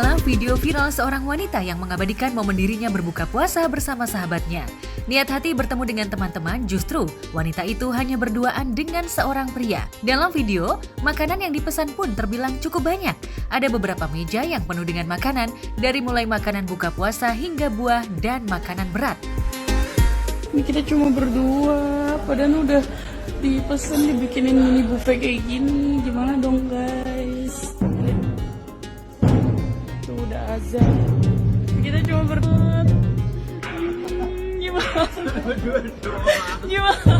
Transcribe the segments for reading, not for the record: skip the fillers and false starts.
Inilah video viral seorang wanita yang mengabadikan momen dirinya berbuka puasa bersama sahabatnya. Niat hati bertemu dengan teman-teman, justru wanita itu hanya berduaan dengan seorang pria. Dalam video, makanan yang dipesan pun terbilang cukup banyak. Ada beberapa meja yang penuh dengan makanan, dari mulai makanan buka puasa hingga buah dan makanan berat. Ini kita cuma berdua, padahal udah dipesan dibikinin mini buffet kayak gini. Gimana dong guys? Tuh udah azan. Kita cuma berdua. Gimana?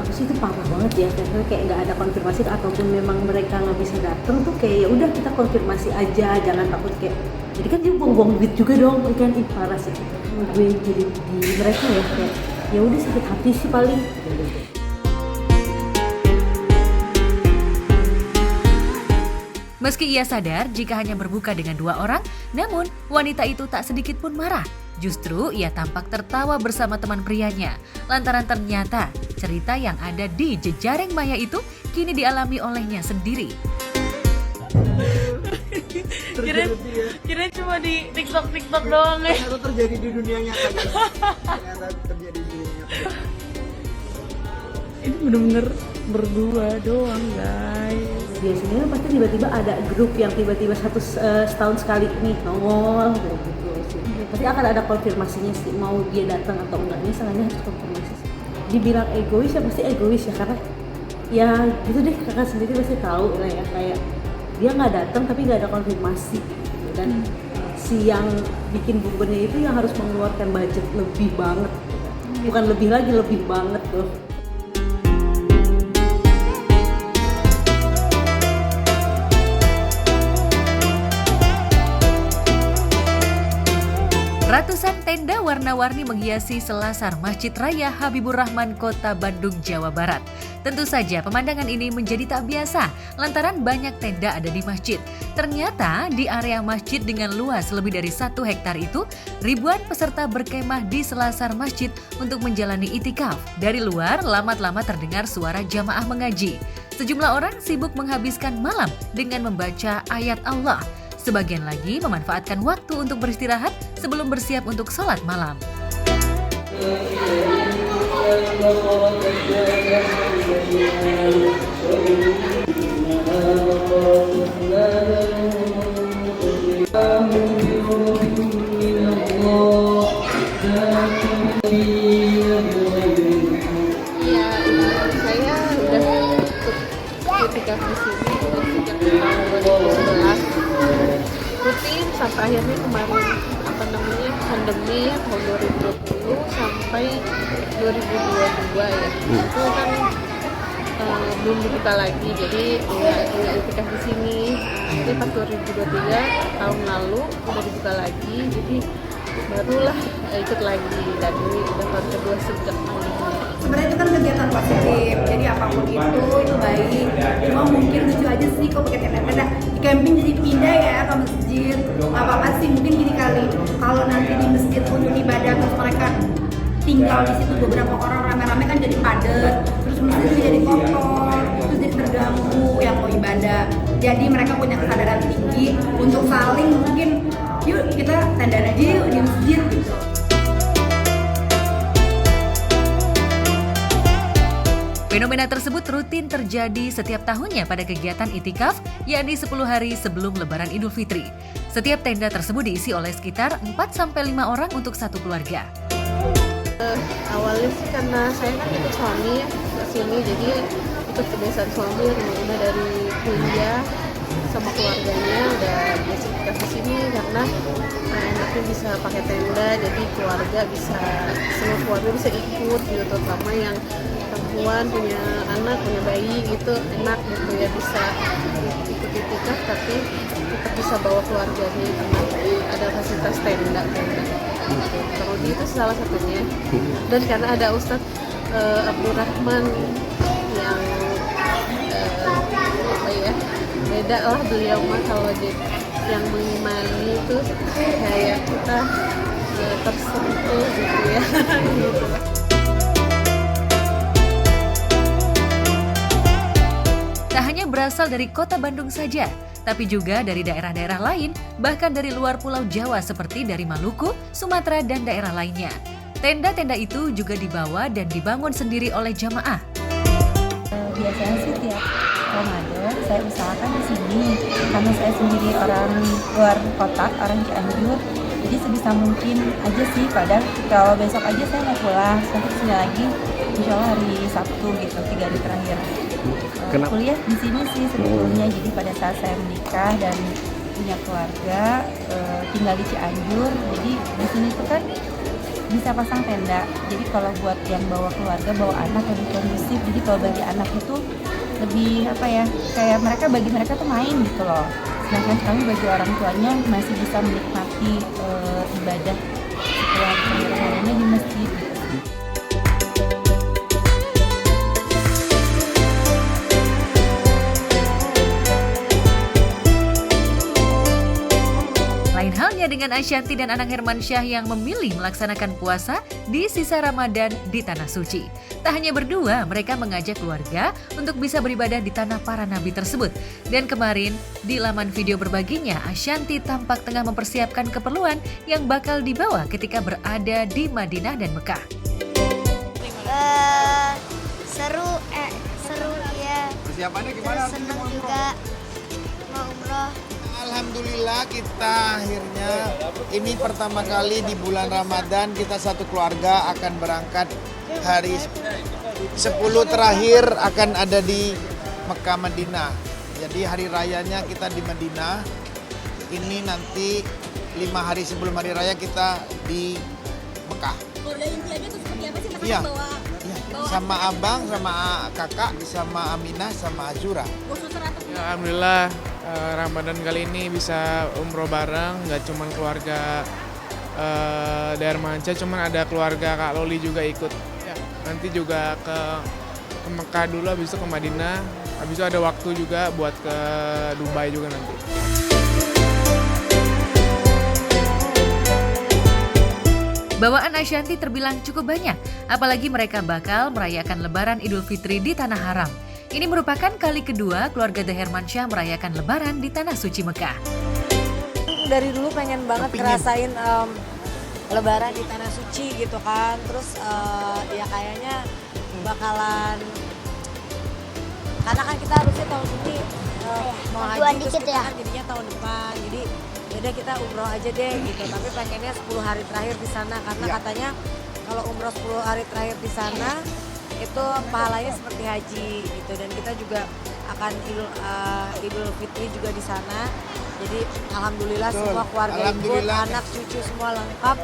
Aku sih itu parah banget ya, karena kayak nggak ada konfirmasi ataupun memang mereka nggak bisa datang tuh kayak ya udah kita konfirmasi aja, jangan takut kayak. Jadi kan dia buang-buang duit juga dong, kan parah sih. Gue jadi di mereka ya kayak ya udah sakit hati sih paling. Meski ia sadar jika hanya berbuka dengan 2 orang, namun wanita itu tak sedikit pun marah. Justru ia tampak tertawa bersama teman prianya, lantaran ternyata cerita yang ada di jejaring maya itu kini dialami olehnya sendiri. Kira cuma di TikTok doang ya. Ternyata terjadi di dunia nyata. Ternyata terjadi di dunia nyata. Ini bener-bener berdua doang guys. Biasanya pasti tiba-tiba ada grup yang tiba-tiba setahun sekali nih nongol kayak gitu sih. Pasti akan ada konfirmasinya sih, mau dia datang atau enggaknya, sengaja harus konfirmasi sih. Dibilang egois ya pasti egois ya, karena ya gitu deh, kakak sendiri pasti tahu lah ya, kayak dia nggak datang tapi nggak ada konfirmasi gitu. Dan si yang bikin buburnya itu yang harus mengeluarkan budget lebih banget, bukan lebih lagi, lebih banget tuh. Ratusan tenda warna-warni menghiasi selasar Masjid Raya Habibur Rahman, Kota Bandung, Jawa Barat. Tentu saja pemandangan ini menjadi tak biasa lantaran banyak tenda ada di masjid. Ternyata di area masjid dengan luas lebih dari 1 hektar itu, ribuan peserta berkemah di selasar masjid untuk menjalani itikaf. Dari luar, lama-lama terdengar suara jamaah mengaji. Sejumlah orang sibuk menghabiskan malam dengan membaca ayat Allah. Sebagian lagi memanfaatkan waktu untuk beristirahat sebelum bersiap untuk sholat malam. Iya, saya udah ketika di sini sejak tahun 2011 rutin sampai akhirnya kemarin pandemi tahun 2020 sampai 2022 ya. Itu kan belum dibuka lagi, jadi ya itikaf di sini. Jadi pas 2023 tahun lalu udah dibuka lagi, jadi barulah ikut lagi, dan ini udah tahun kedua sejak tahun ini. Sebenarnya itu kan kegiatan positif, jadi apapun itu baik. Cuma mungkin lucu aja sih kalau pakai tenda-tenda di camping jadi pindah ya ke masjid. Apa sih mungkin gini kali, kalau nanti di masjid untuk ibadah terus mereka tinggal di situ beberapa orang rame-rame kan jadi padat, terus masjid juga jadi kotor, terus jadi terganggu yang mau ibadah. Jadi mereka punya kesadaran tinggi untuk saling mungkin yuk kita tenda aja yuk di masjid gitu. Fenomena tersebut rutin terjadi setiap tahunnya pada kegiatan itikaf, yakni 10 hari sebelum Lebaran Idul Fitri. Setiap tenda tersebut diisi oleh sekitar 4-5 orang untuk satu keluarga. Awalnya sih karena saya kan ikut suami ya ke sini, jadi ikut kebiasaan suami yang udah dari kuliah sama keluarganya udah biasa itikaf di sini, karena enaknya bisa pakai tenda, jadi keluarga bisa, semua keluarga bisa ikut gitu, terutama yang perempuan punya anak, punya bayi gitu, enak gitu ya, bisa ikut itikaf tapi tetap bisa bawa keluarganya karena ada fasilitas tenda. Kalau itu salah satunya, dan karena ada Ustadz Abdurrahman yang beda lah beliau mah, kalau yang mengimani itu kayak kita tersentuh gitu ya gitu. Tak hanya berasal dari kota Bandung saja, tapi juga dari daerah-daerah lain, bahkan dari luar Pulau Jawa seperti dari Maluku, Sumatera, dan daerah lainnya. Tenda-tenda itu juga dibawa dan dibangun sendiri oleh jamaah. Biasanya sih tiap Ramadan saya usahakan di sini karena saya sendiri orang luar kota, orang Cianjur. Jadi sebisa mungkin aja sih, padahal kalau besok aja saya mau pulang, nanti kesini lagi insya Allah hari Sabtu gitu, 3 hari terakhir. Kuliah di sini sih sebetulnya, jadi pada saat saya menikah dan punya keluarga, tinggal di Cianjur, jadi di sini tuh kan bisa pasang tenda. Jadi kalau buat yang bawa keluarga, bawa anak lebih kondusif. Jadi kalau bagi anak itu lebih apa ya, kayak bagi mereka tuh main gitu loh. Sedangkan kami bagi orang tuanya masih bisa menikmati ibadah setelah Ramadannya di masjid. Lain halnya dengan Ashanti dan Anang Hermansyah yang memilih melaksanakan puasa di sisa Ramadan di Tanah Suci. Tak hanya berdua, mereka mengajak keluarga untuk bisa beribadah di tanah para nabi tersebut. Dan kemarin, di laman video berbaginya, Ashanti tampak tengah mempersiapkan keperluan yang bakal dibawa ketika berada di Madinah dan Mekah. Seru ya. Persiapannya gimana? Senang juga mau umroh. Alhamdulillah kita akhirnya ini pertama kali di bulan Ramadan kita satu keluarga akan berangkat hari 10 terakhir akan ada di Mekah Madinah. Jadi hari rayanya kita di Madinah. Ini nanti 5 hari sebelum hari raya kita di Mekah. Keluarga intinya itu seperti apa sih? Iya. Sama abang, sama kakak, sama Aminah, sama Azura. Ya, alhamdulillah Ramadan kali ini bisa umroh bareng, nggak cuma keluarga daerah Manca, cuman ada keluarga Kak Loli juga ikut. Ya, nanti juga ke Mekah dulu, habis itu ke Madinah, habis itu ada waktu juga buat ke Dubai juga nanti. Bawaan Ashanti terbilang cukup banyak, apalagi mereka bakal merayakan Lebaran Idul Fitri di Tanah Haram. Ini merupakan kali kedua keluarga The Hermansyah merayakan Lebaran di Tanah Suci Mekah. Dari dulu pengen banget ngerasain Lebaran di Tanah Suci gitu kan, terus ya kayaknya bakalan, karena kan kita harusnya tahun ini mau haji, terus kita kan jadinya tahun depan, jadi yaudah kita umroh aja deh gitu, tapi pengennya 10 hari terakhir di sana karena katanya kalau umroh 10 hari terakhir di sana itu pahalanya seperti haji gitu, dan kita juga akan Idul Fitri juga di sana. Jadi alhamdulillah semua keluarga ikut, anak cucu semua lengkap,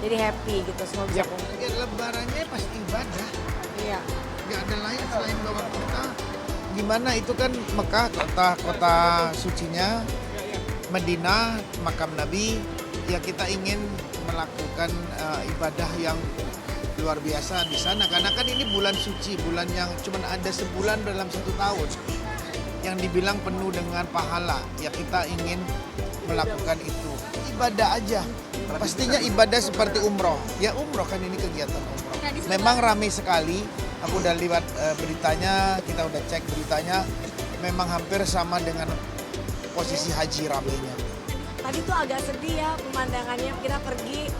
jadi happy gitu, semua bisa kumpul. Lebarannya pasti ibadah. Iya. Gak ada lain selain bawa kita. Gimana itu kan Mekah, kota sucinya, Madinah, makam Nabi, ya kita ingin melakukan ibadah yang luar biasa di sana. Karena kan ini bulan suci, bulan yang cuma ada sebulan dalam 1 tahun. Yang dibilang penuh dengan pahala, ya kita ingin melakukan itu. Ibadah aja, pastinya ibadah seperti umroh. Ya umroh kan ini kegiatan umroh. Memang ramai sekali, aku udah lihat beritanya, kita udah cek beritanya, memang hampir sama dengan posisi haji ramainya. Tadi tuh agak sedih ya pemandangannya, kita pergi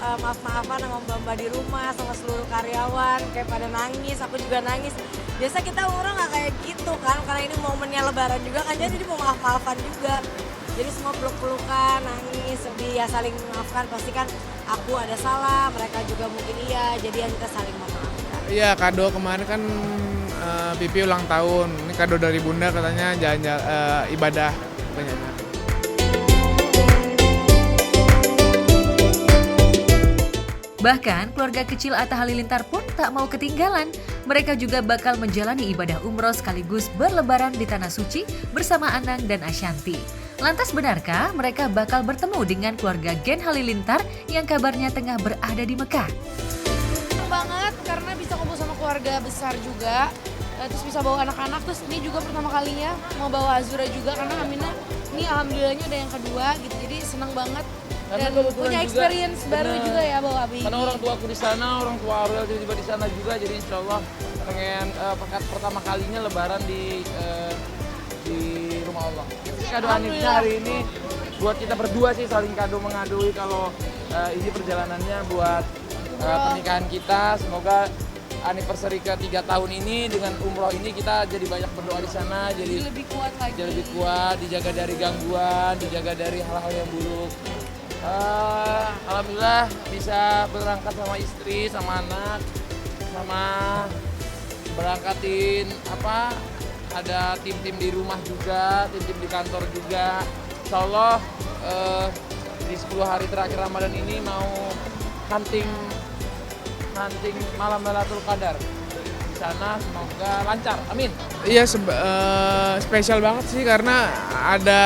maaf-maafan sama mbak-mbak di rumah, sama seluruh karyawan, kayak pada nangis, aku juga nangis. Biasa kita umroh nggak kayak gitu kan, karena ini momennya Lebaran juga kan, jadi mau maaf-maafan juga. Jadi semua peluk-pelukan, nangis, sedih, ya saling memaafkan. Pasti kan aku ada salah, mereka juga mungkin iya, jadi ya kita saling memaafkan. Iya, kado kemarin kan Pipi ulang tahun, ini kado dari Bunda katanya jalan-jalan ibadah katanya. Bahkan keluarga kecil Atta Halilintar pun tak mau ketinggalan. Mereka juga bakal menjalani ibadah umroh sekaligus berlebaran di Tanah Suci bersama Anang dan Ashanti. Lantas benarkah mereka bakal bertemu dengan keluarga Gen Halilintar yang kabarnya tengah berada di Mekah? Banget karena bisa kumpul sama keluarga besar juga, terus bisa bawa anak-anak, terus ini juga pertama kalinya mau bawa Azura juga karena Aminah ini alhamdulillahnya ada yang kedua gitu, jadi senang banget. Dan punya experience baru juga ya bawa Abi. Karena orang tua aku di sana, orang tua Aurel tiba-tiba di sana juga, jadi insya Allah pengen pertama kalinya Lebaran di rumah Allah. Jadi kado Hanifnya hari ini buat kita berdua sih, saling kado mengadui kalau ini perjalanannya buat pernikahan kita. Semoga anniversary ke 3 tahun ini dengan umroh ini kita jadi banyak berdoa di sana, jadi lebih kuat lagi. jadi lebih kuat, dijaga dari gangguan, dijaga dari hal-hal yang buruk. Alhamdulillah bisa berangkat sama istri, sama anak, sama berangkatin ada tim-tim di rumah juga, tim-tim di kantor juga. Insya Allah di 10 hari terakhir Ramadan ini mau hunting malam Lailatul Qadar di sana, semoga lancar, amin. Iya, spesial banget sih karena ada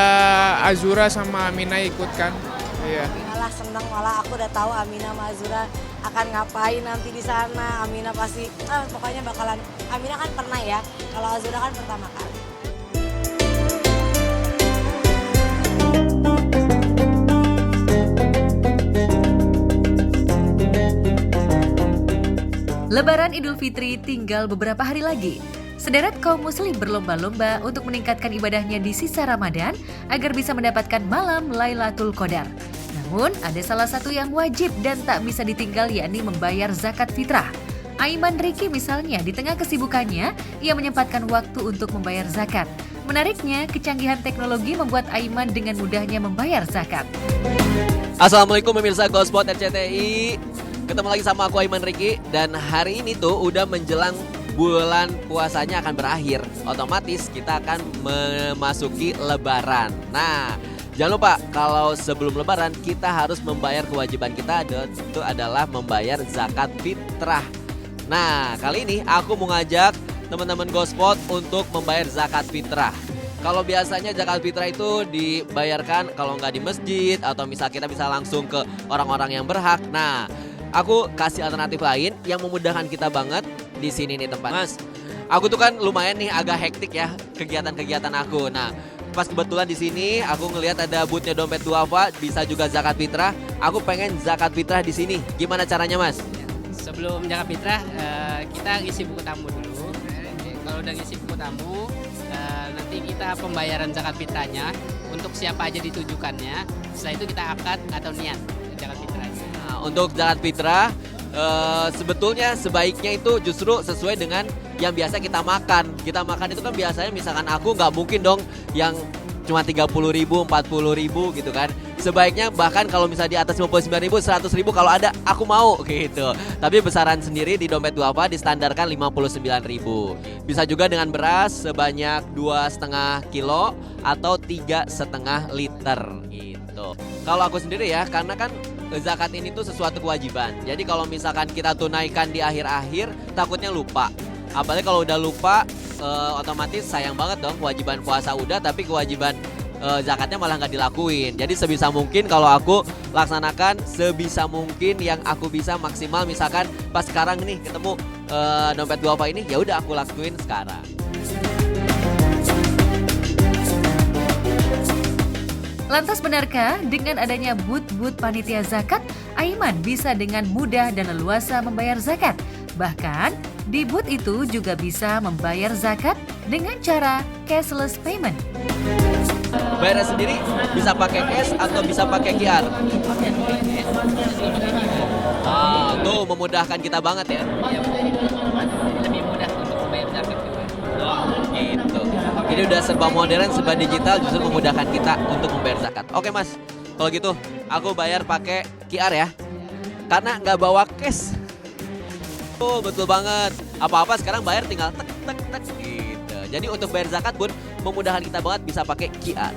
Azura sama Amina ikut kan. Iya. Malah seneng, malah aku udah tahu Amina sama Azura akan ngapain nanti di sana. Amina pasti, pokoknya bakalan, Amina kan pernah ya, kalau Azura kan pertama kali. Lebaran Idul Fitri tinggal beberapa hari lagi. Sederet kaum muslim berlomba-lomba untuk meningkatkan ibadahnya di sisa Ramadan agar bisa mendapatkan malam Lailatul Qadar. Namun, ada salah satu yang wajib dan tak bisa ditinggal, yakni membayar zakat fitrah. Aiman Riki misalnya, di tengah kesibukannya, ia menyempatkan waktu untuk membayar zakat. Menariknya, kecanggihan teknologi membuat Aiman dengan mudahnya membayar zakat. Assalamualaikum pemirsa Gospot RCTI. Ketemu lagi sama aku Aiman Riki, dan hari ini tuh udah menjelang bulan puasanya akan berakhir. Otomatis kita akan memasuki Lebaran. Nah, jangan lupa kalau sebelum Lebaran kita harus membayar kewajiban kita, itu adalah membayar zakat fitrah. Nah, kali ini aku mau ngajak teman-teman Gospot untuk membayar zakat fitrah. Kalau biasanya zakat fitrah itu dibayarkan kalau nggak di masjid atau misal kita bisa langsung ke orang-orang yang berhak. Nah, aku kasih alternatif lain yang memudahkan kita banget di sini nih tempat. Mas, aku tuh kan lumayan nih agak hektik ya kegiatan-kegiatan aku. Nah, pas kebetulan di sini aku ngelihat ada boothnya Dompet Duafa, bisa juga zakat fitrah. Aku pengen zakat fitrah di sini. Gimana caranya, Mas? Sebelum zakat fitrah kita ngisi buku tamu dulu. Kalau udah ngisi buku tamu, nanti kita pembayaran zakat fitrahnya untuk siapa aja ditujukannya. Setelah itu kita akad atau niat zakat fitrahnya. Nah, untuk zakat fitrah sebetulnya sebaiknya itu justru sesuai dengan yang biasa kita makan. Kita makan itu kan biasanya misalkan aku nggak mungkin dong yang cuma 30.000, 40.000 gitu kan. Sebaiknya bahkan kalau misalnya di atas 59.000, 100.000 kalau ada aku mau gitu. Tapi besaran sendiri di Dompet Duafa distandarkan 59.000. Bisa juga dengan beras sebanyak 2,5 kilo atau 3,5 liter gitu. Kalau aku sendiri ya, karena kan zakat ini tuh sesuatu kewajiban. Jadi kalau misalkan kita tunaikan di akhir-akhir takutnya lupa. Apalagi kalau udah lupa otomatis sayang banget dong, kewajiban puasa udah tapi kewajiban zakatnya malah nggak dilakuin. Jadi sebisa mungkin kalau aku laksanakan sebisa mungkin yang aku bisa maksimal. Misalkan pas sekarang nih ketemu Dompet Duafa ini, ya udah aku lakuin sekarang. Lantas benarkah dengan adanya booth-booth panitia zakat, Aiman bisa dengan mudah dan leluasa membayar zakat? Bahkan, di booth itu juga bisa membayar zakat dengan cara cashless payment. Bayar sendiri bisa pakai cash atau bisa pakai QR? Tuh memudahkan kita banget ya. Lebih mudah untuk membayar zakat fitrah. Gitu. Ini udah serba modern, serba digital, justru memudahkan kita untuk membayar zakat. Oke Mas, kalau gitu aku bayar pakai QR ya. Karena nggak bawa cash. Oh betul banget. Apa-apa sekarang bayar tinggal tek tek tek gitu. Jadi untuk bayar zakat pun memudahkan kita banget, bisa pakai QR.